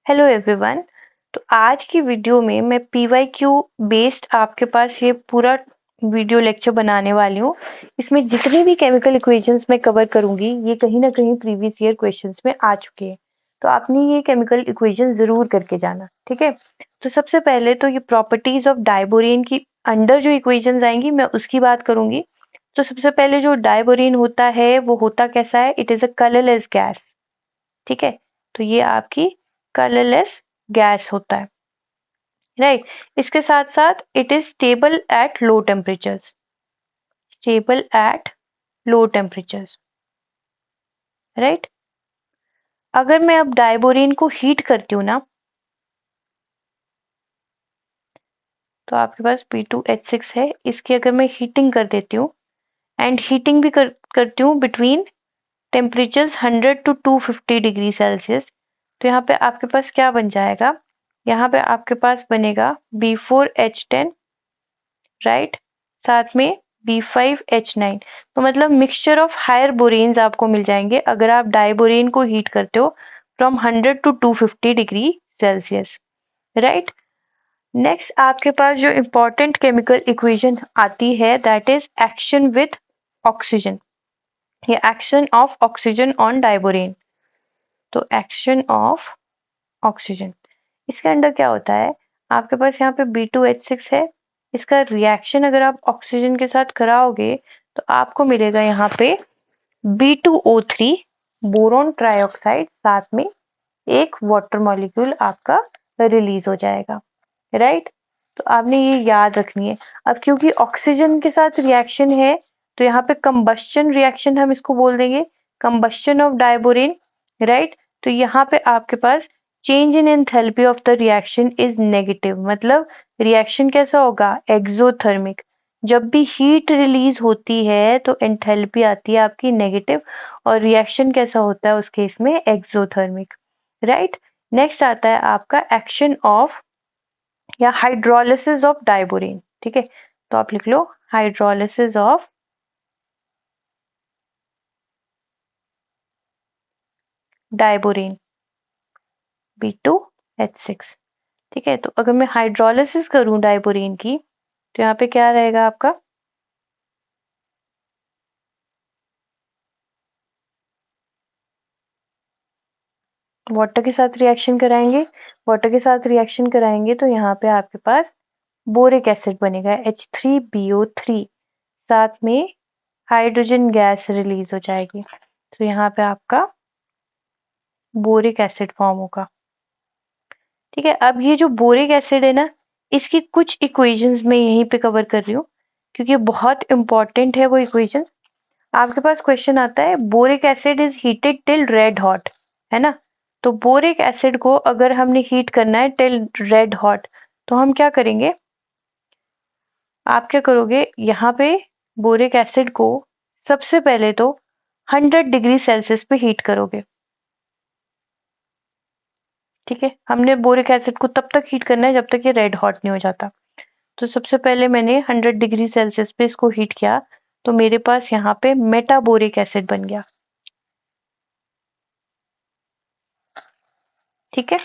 Hello everyone. तो आज की वीडियो में मैं पीवाईक्यू बेस्ड आपके पास ये पूरा वीडियो लेक्चर बनाने वाली हूँ। इसमें जितनी भी केमिकल इक्वेशंस मैं कवर करूंगी ये कहीं ना कहीं प्रीवियस ईयर क्वेश्चंस में आ चुके हैं, तो आपने ये केमिकल इक्वेशन जरूर करके जाना, ठीक है। तो सबसे पहले तो ये प्रॉपर्टीज ऑफ डाइबोरेन की अंडर जो इक्वेशंस आएंगी मैं उसकी बात करूंगी। तो सबसे पहले जो डाइबोरेन होता है वो होता कैसा है, it is a colourless gas, ठीक है। तो ये आपकी कलरलेस गैस होता है, राइट। इसके साथ साथ it is stable at low temperatures, stable at low temperatures, right. अगर मैं अब डाइबोरेन को हीट करती हूँ ना, तो आपके पास P2H6 है, इसकी अगर मैं हीटिंग कर देती हूँ एंड हीटिंग भी करती हूँ between temperatures 100 to 250 degree Celsius, तो यहाँ पे आपके पास क्या बन जाएगा, यहाँ पे आपके पास बनेगा B4H10, राइट, साथ में B5H9। तो मतलब मिक्सचर ऑफ हायर बोरेन्स आपको मिल जाएंगे अगर आप डाइबोरेन को हीट करते हो from 100 to 250 degree Celsius, right. Next आपके पास जो इंपॉर्टेंट केमिकल इक्वेशन आती है that is action with oxygen, या action of oxygen on diborane. तो एक्शन ऑफ ऑक्सीजन, इसके अंदर क्या होता है, आपके पास यहाँ पे B2H6 है, इसका रिएक्शन अगर आप ऑक्सीजन के साथ कराओगे तो आपको मिलेगा यहाँ पे B2O3 बोरॉन ट्राइऑक्साइड, साथ में एक वाटर मॉलिक्यूल आपका रिलीज हो जाएगा, राइट। तो आपने ये याद रखनी है। अब क्योंकि ऑक्सीजन के साथ रिएक्शन है तो यहाँ पे कंबस्शन रिएक्शन हम इसको बोल देंगे, कंबस्शन ऑफ डाइबोरेन, राइट। तो यहाँ पे आपके पास change in enthalpy of the reaction is negative, मतलब रिएक्शन कैसा होगा, एक्सोथर्मिक। जब भी हीट रिलीज होती है तो एंथैल्पी आती है आपकी नेगेटिव, और रिएक्शन कैसा होता है उस केस में, एक्सोथर्मिक, राइट। नेक्स्ट आता है आपका एक्शन ऑफ या हाइड्रोलिसिस ऑफ डाइबोरेन, ठीक है। तो आप लिख लो हाइड्रोलिसिस ऑफ डाइबोरेन B2H6, ठीक है। तो अगर मैं हाइड्रोलिसिस करूं डाइबोरेन की तो यहाँ पे क्या रहेगा आपका, वाटर के साथ रिएक्शन कराएंगे, वाटर के साथ रिएक्शन कराएंगे तो यहाँ पे आपके पास बोरिक एसिड बनेगा H3BO3, साथ में हाइड्रोजन गैस रिलीज हो जाएगी, तो यहाँ पे आपका बोरिक एसिड फॉर्म होगा, ठीक है। अब ये जो बोरिक एसिड है ना, इसकी कुछ इक्वेशंस मैं यहीं पे कवर कर रही हूँ क्योंकि बहुत इंपॉर्टेंट है वो इक्वेशंस। आपके पास क्वेश्चन आता है boric acid is heated till red hot, है ना। तो बोरिक एसिड को अगर हमने हीट करना है टिल रेड हॉट तो हम क्या करेंगे, आप क्या करोगे, यहाँ पे बोरिक एसिड को सबसे पहले तो 100 डिग्री सेल्सियस पे हीट करोगे, ठीक है। हमने बोरिक एसिड को तब तक हीट करना है जब तक ये रेड हॉट नहीं हो जाता। तो सबसे पहले मैंने 100 डिग्री सेल्सियस पे इसको हीट किया, तो मेरे पास यहाँ पे मेटाबोरिक एसिड बन गया, ठीक है।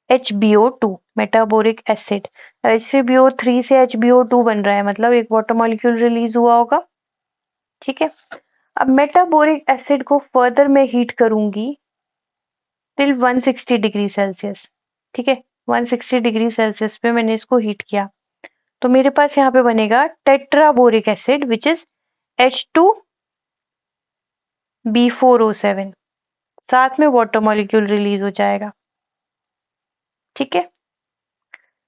HBO2 मेटाबोरिक एसिड, HCBO3 से HBO2 बन रहा है, मतलब एक वाटर मॉलिक्यूल रिलीज हुआ होगा, ठीक है। अब मेटाबोरिक एसिड को फर्दर मैं हीट करूंगी टिल 160 डिग्री सेल्सियस, ठीक है। 160 डिग्री सेल्सियस पे मैंने इसको हीट किया, तो मेरे पास यहाँ पे बनेगा टेट्राबोरिक एसिड विच इज H2B4O7, साथ में वाटर मॉलिक्यूल रिलीज हो जाएगा, ठीक है।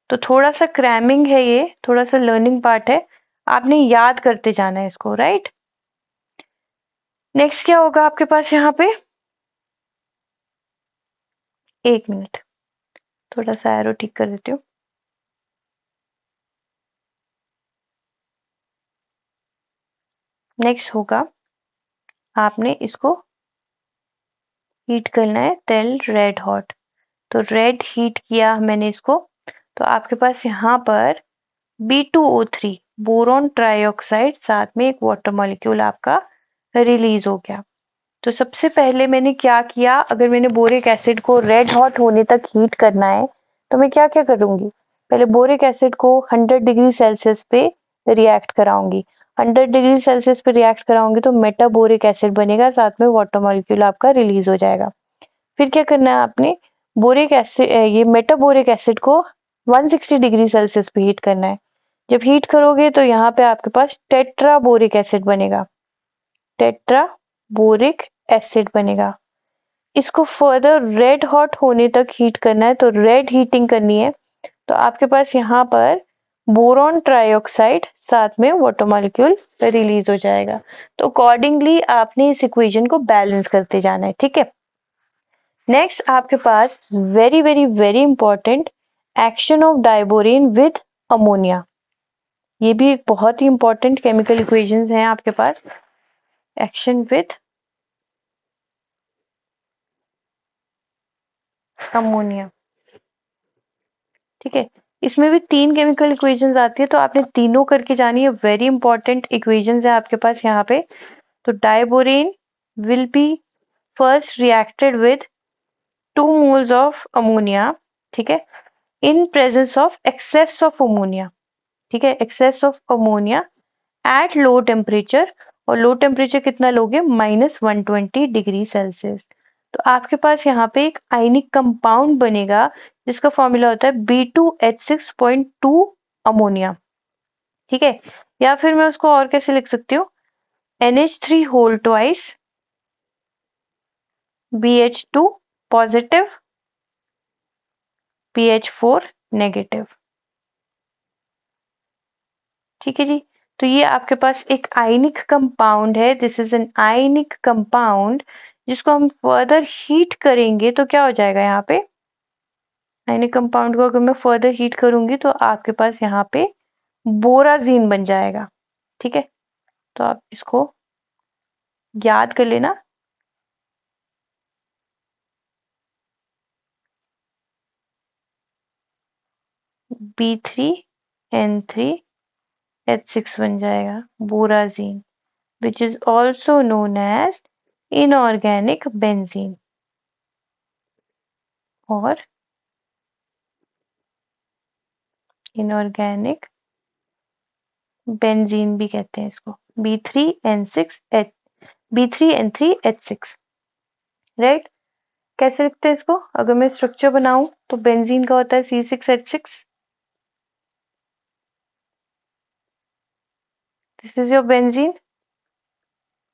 तो थोड़ा सा क्रैमिंग है, ये थोड़ा सा लर्निंग पार्ट है, आपने याद करते जाना है इसको, राइट। नेक्स्ट क्या होगा आपके पास यहाँ पे, एक मिनट, थोड़ा सा एरो ठीक कर देती हूँ। नेक्स्ट होगा आपने इसको हीट करना है टिल रेड हॉट, तो रेड हीट किया मैंने इसको, तो आपके पास यहाँ पर B2O3 बोरॉन ट्राइऑक्साइड, साथ में एक वाटर मॉलिक्यूल आपका रिलीज हो गया, तो सबसे पहले मैंने क्या किया, अगर मैंने बोरिक एसिड को रेड हॉट होने तक हीट करना है तो मैं क्या क्या करूंगी, पहले बोरिक एसिड को 100 डिग्री सेल्सियस पे रिएक्ट कराऊंगी। 100 डिग्री सेल्सियस पे रिएक्ट कराऊंगी तो मेटाबोरिक एसिड बनेगा, साथ में वाटर मॉलिक्यूल आपका रिलीज हो जाएगा। फिर क्या करना है आपने, बोरिक एसिड ये मेटाबोरिक एसिड को 160 डिग्री सेल्सियस पे हीट करना है। जब हीट करोगे तो यहाँ पे आपके पास टेट्राबोरिक एसिड बनेगा, टेट्राबोरिक एसिड बनेगा। इसको फर्दर रेड हॉट होने तक हीट करना है, तो रेड हीटिंग करनी है। तो आपके पास यहाँ पर बोरॉन ट्राइऑक्साइड साथ में वाटर मॉलिक्यूल रिलीज हो जाएगा। तो अकॉर्डिंगली आपने इस इक्वेशन को बैलेंस करते जाना है, ठीक है। नेक्स्ट आपके पास very very very important, action of diborane with ammonia. ये भी एक बहुत ही इंपॉर्टेंट केमिकल इक्वेशंस हैं आपके पास। एक्शन विद अमोनिया, ठीक है। इसमें भी 3 केमिकल इक्वेशंस आती है, तो आपने तीनों करके जानी है। वेरी इंपॉर्टेंट इक्वेशंस है आपके पास यहाँ पे। तो diborane will be first reacted with 2 moles of ammonia, ठीक है, in presence of excess of ammonia, ठीक है, excess of ammonia at low temperature. और लो टेम्परेचर कितना लोगे, -120 डिग्री सेल्सियस। तो आपके पास यहाँ पे एक आयनिक कंपाउंड बनेगा जिसका फॉर्मूला होता है B2H6.2 अमोनिया, ठीक है। या फिर मैं उसको और कैसे लिख सकती हूँ, NH3 whole twice BH2 positive BH4 negative, ठीक है जी। तो ये आपके पास एक आयनिक कंपाउंड है, this is an ionic compound, जिसको हम फर्दर हीट करेंगे तो क्या हो जाएगा, यहाँ पे आयनिक कंपाउंड को अगर मैं फर्दर हीट करूंगी तो आपके पास यहाँ पे बोराजीन बन जाएगा, ठीक है। तो आप इसको याद कर लेना। B3N3H6 बन जाएगा बोराजीन, which is also known as inorganic benzene, और इनऑर्गेनिक बेंजीन भी कहते हैं इसको, B3N6H B3N3H6, राइट। कैसे लिखते हैं इसको, अगर मैं स्ट्रक्चर बनाऊं तो बेंजीन का होता है C6H6, this is your benzene.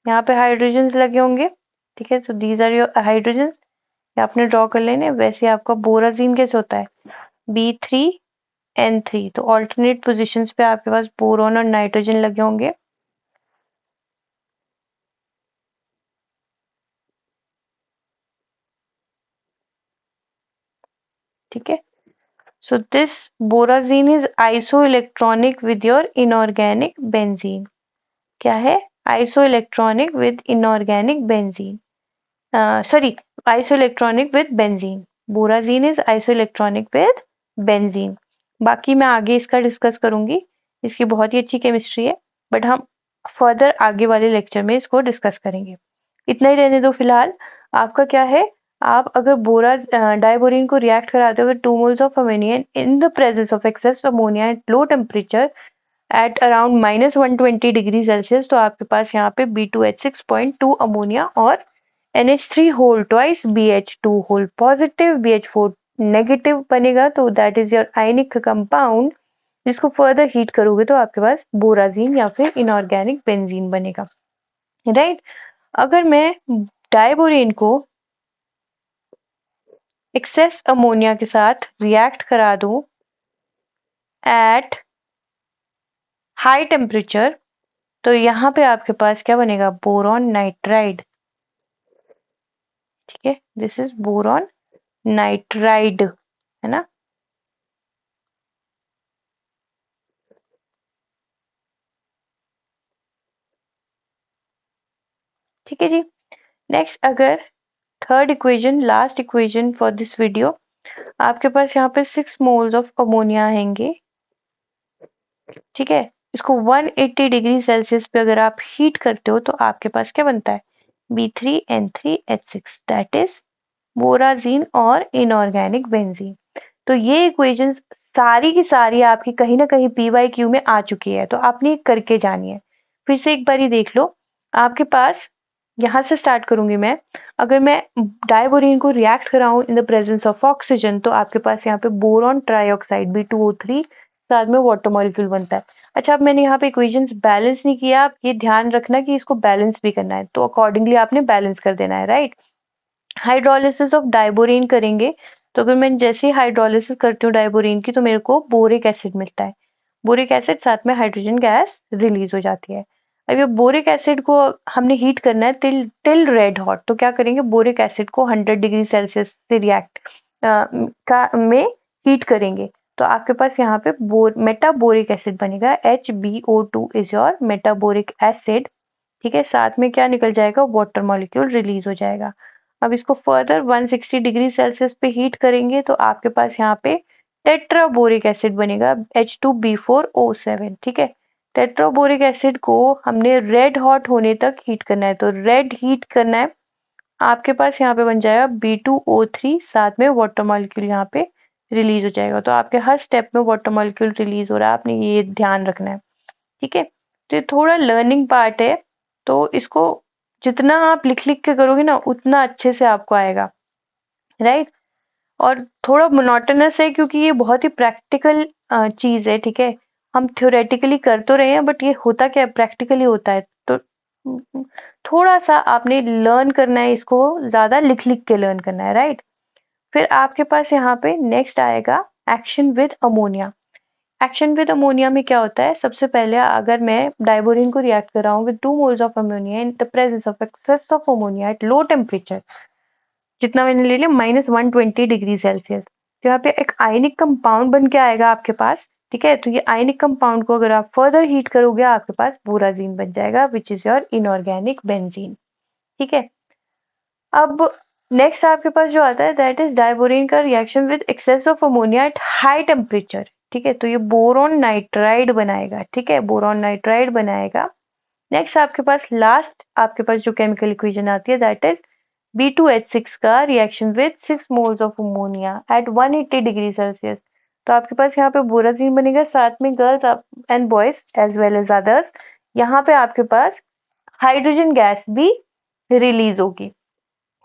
यहाँ पे हाइड्रोजन्स लगे होंगे, ठीक है, तो दीज आर योर हाइड्रोजन्स, ये आपने ड्रॉ कर लेने। वैसे आपका बोराजीन कैसे होता है, B3N3, तो ऑल्टरनेट पोजीशंस पे आपके पास बोरॉन और नाइट्रोजन लगे होंगे, ठीक है। So this borazine is isoelectronic with your inorganic benzene. क्या है, isoelectronic with inorganic benzene. Sorry, isoelectronic with benzene. Borazine is isoelectronic with benzene. बाकी मैं आगे इसका डिस्कस करूंगी, इसकी बहुत ही अच्छी केमिस्ट्री है, बट हम फर्दर आगे वाले लेक्चर में इसको डिस्कस करेंगे। इतना ही रहने दो फिलहाल। आपका क्या है, आप अगर डाइबोरिन को रिएक्ट कराते हो with 2 moles of ammonia in the presence of excess ammonia at low temperature at around -120 degree Celsius, तो आपके पास यहाँ पे B2H6.2 अमोनिया और NH3 whole twice BH2 whole positive BH4 negative बनेगा। तो that is your ionic compound, जिसको further heat करोगे तो आपके पास बोराजीन या फिर इनऑर्गेनिक बेंजीन बनेगा, राइट। अगर मैं डाइबोरेन को एक्सेस अमोनिया के साथ रिएक्ट करा दूं एट हाई टेम्परेचर, तो यहाँ पे आपके पास क्या बनेगा, बोरॉन नाइट्राइड, ठीक है, दिस इज बोरॉन नाइट्राइड, है ना। ठीक है जी। नेक्स्ट, अगर third equation, last equation for this video, आपके पास यहाँ पे 6 मोल्स ऑफ अमोनिया आएंगे, ठीक है। इसको 180 डिग्री सेल्सियस पे अगर आप हीट करते हो तो आपके पास क्या बनता है, B3N3H6 दैट इज बोराजीन और इनऑर्गेनिक बेंजीन। तो ये इक्वेशंस सारी की सारी आपकी कहीं ना कहीं PYQ में आ चुकी है, तो आपने ये करके जानी है। फिर से एक बारी देख लो, आपके पास यहाँ से स्टार्ट करूंगी मैं। अगर मैं डाइबोरीन को रिएक्ट कराऊं in the presence of oxygen, तो आपके पास यहाँ पे बोरॉन ट्राइऑक्साइड B2O3 साथ में वाटर मॉलिक्यूल बनता है। अच्छा, अब मैंने यहाँ पे इक्वेशंस बैलेंस नहीं किया, आप ये ध्यान रखना कि इसको बैलेंस भी करना है, तो अकॉर्डिंगली आपने बैलेंस कर देना है, राइट। हाइड्रोलिसिस ऑफ डाइबोरीन करेंगे, तो अगर मैं जैसे ही हाइड्रोलिसिस करती हूँ डाइबोरीन की, तो मेरे को बोरिक एसिड मिलता है। बोरिक एसिड साथ में हाइड्रोजन गैस रिलीज हो जाती है। अब ये बोरिक एसिड को हमने हीट करना है टिल टिल रेड हॉट, तो क्या करेंगे, बोरिक एसिड को 100 डिग्री सेल्सियस से रिएक्ट का में हीट करेंगे, तो आपके पास यहाँ पे मेटाबोरिक एसिड बनेगा। HbO2 is your मेटाबोरिक acid. ठीक है, साथ में क्या निकल जाएगा, वाटर मॉलिक्यूल रिलीज हो जाएगा। अब इसको फर्दर 160 डिग्री सेल्सियस पे हीट करेंगे, तो आपके पास यहाँ पे टेट्राबोरिक एसिड बनेगा H2B4O7। ठीक है, टेट्राबोरिक एसिड को हमने रेड हॉट होने तक हीट करना है, तो रेड हीट करना है। आपके पास यहाँ पे बन जाएगा B2O3 साथ में वाटर मॉलिक्यूल यहाँ पे रिलीज हो जाएगा। तो आपके हर स्टेप में वाटर मॉलिक्यूल रिलीज हो रहा है, आपने ये ध्यान रखना है। ठीक है, तो ये थोड़ा लर्निंग पार्ट है, तो इसको जितना आप लिख लिख के करोगे ना, उतना अच्छे से आपको आएगा, राइट। और थोड़ा मोनोटोनस है क्योंकि ये बहुत ही प्रैक्टिकल चीज है। ठीक है, हम थ्योरेटिकली कर तो रहे हैं, बट ये होता क्या है, प्रैक्टिकली होता है। तो थोड़ा सा आपने लर्न करना है, इसको ज्यादा लिख लिख के लर्न करना है, राइट। फिर आपके पास यहाँ पे नेक्स्ट आएगा action with ammonia. Action with ammonia में क्या होता है, सबसे पहले अगर मैं डाइबोरिन को रिएक्ट कर रहा हूँ with 2 moles of ammonia in the presence of excess of ammonia at low temperature, जितना मैंने ले लिया -120 डिग्री सेल्सियस, तो यहाँ पे एक आयनिक कंपाउंड बन के आएगा आपके पास। ठीक है, तो ये आयनिक कंपाउंड को अगर आप फर्दर हीट करोगे, आपके पास बोराजीन बन जाएगा which is your inorganic benzene. ठीक है, अब नेक्स्ट आपके पास जो आता है दैट इज डाइबोरिन का reaction with excess of ammonia at high temperature. ठीक है, तो ये बोरॉन नाइट्राइड बनाएगा। ठीक है, बोरॉन नाइट्राइड बनाएगा। नेक्स्ट आपके पास लास्ट आपके पास जो केमिकल इक्वेशन आती है दैट इज B2H6 का reaction with 6 moles of ammonia at 180 degree Celsius, तो आपके पास यहाँ पे बोराजीन बनेगा, साथ में girls and boys as well as others, यहाँ पे आपके पास हाइड्रोजन गैस भी रिलीज होगी।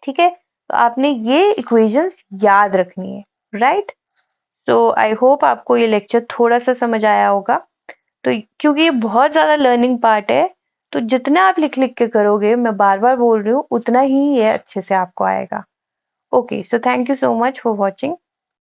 ठीक है, तो आपने ये इक्वेशंस याद रखनी है, राइट। तो आई होप आपको ये लेक्चर थोड़ा सा समझ आया होगा। तो क्योंकि ये बहुत ज़्यादा लर्निंग पार्ट है, तो जितना आप लिख लिख के करोगे, मैं बार बार बोल रही हूँ, उतना ही ये अच्छे से आपको आएगा। Okay, so thank you so much for watching.